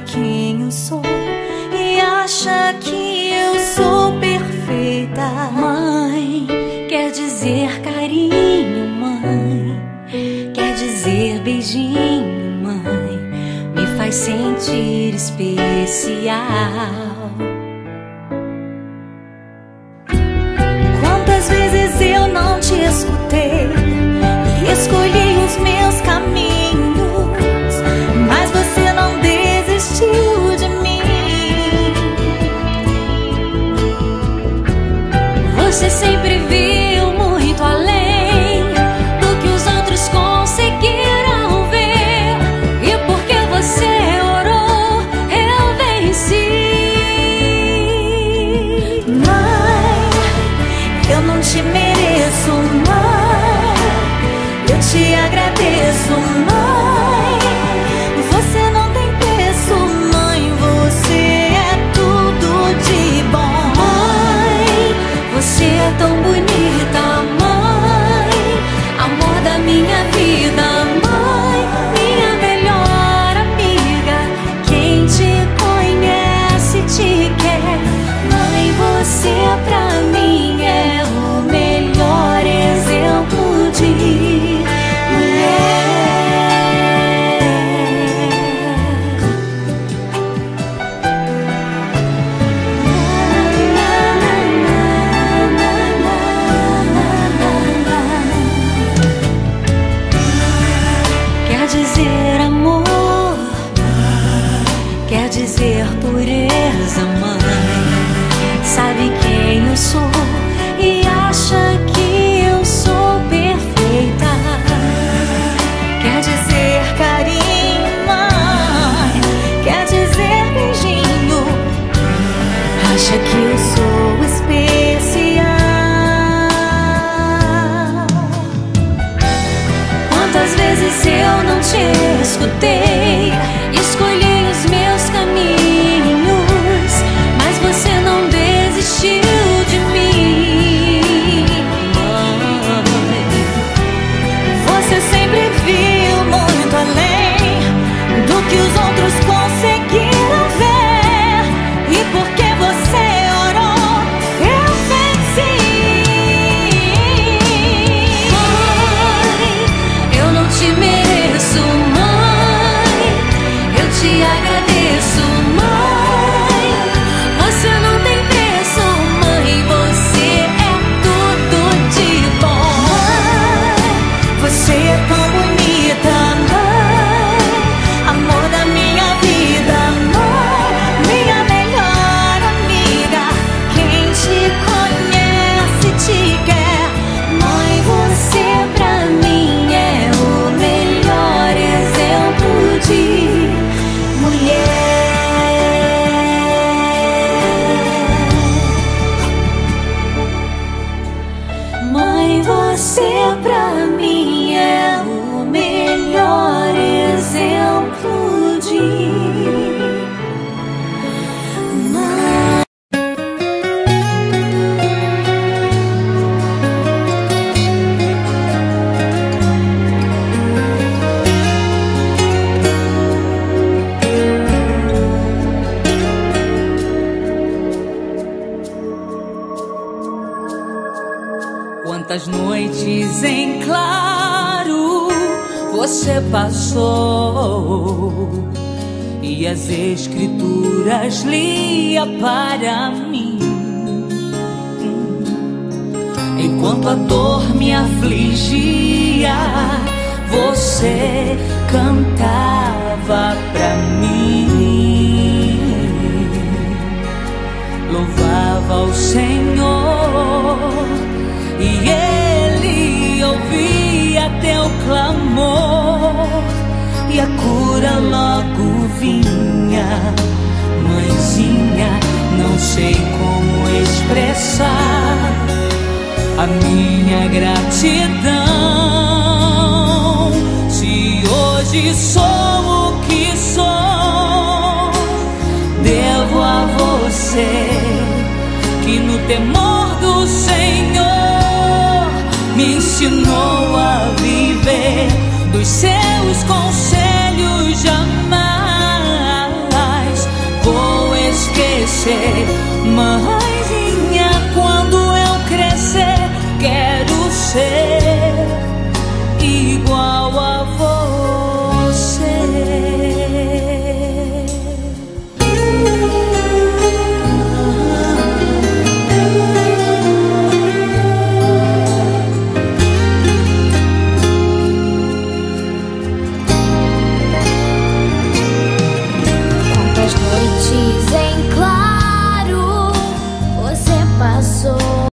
quem eu sou e acha que eu sou perfeita. Mãe, quer dizer carinho, mãe, quer dizer beijinho, mãe, me faz sentir especial. Quantas vezes eu não te escutei e escolhi os meus caminhos, mas você não desistiu de mim. Você sempre viu muito além do que os outros conseguiram ver, e porque você orou, eu venci. Mãe, eu não te mereço, mãe, eu te agradeço, mãe, você não tem preço, mãe, você é tudo de bom. Mãe, você é tão bonita, mãe, amor da minha vida, mãe, minha melhor amiga, quem te conhece te quer. Mãe, você pra mim é o melhor exemplo de mulher. Quer dizer amor, quer dizer pureza, mãe, sabe quem eu sou e acha que eu sou perfeita. Quer dizer carinho, mãe, quer dizer beijinho, acha que eu sou especial. Quantas vezes eu não te escutei, escolhi os meus caminhos, mas você não desistiu de mim. Mãe, você sempre viu muito além do que os outros conseguiram ver, e porque você orou, eu venci. Mãe, eu não te mereço, mãe, eu te agradeço, mãe, você não tem preço, mãe, você é tudo de bom. Mãe, você é tão bonita, mãe, amor da minha vida, mãe, minha melhor amiga, quem te conhece te quer. Mãe, você pra mim é o melhor exemplo de mulher. Mãe, você pra mim é o melhor exemplo de mãe. Quantas noites em claro você passou e as escrituras lia para mim, enquanto a dor me afligia, você cantava pra mim, louvava o Senhor e Ele ouvia teu clamor e a cura logo vinha. Mãezinha, não sei como expressar a minha gratidão. Se hoje sou o que sou, devo a você, que no temor do Senhor me ensinou a viver, dos seus conselhos jamais antes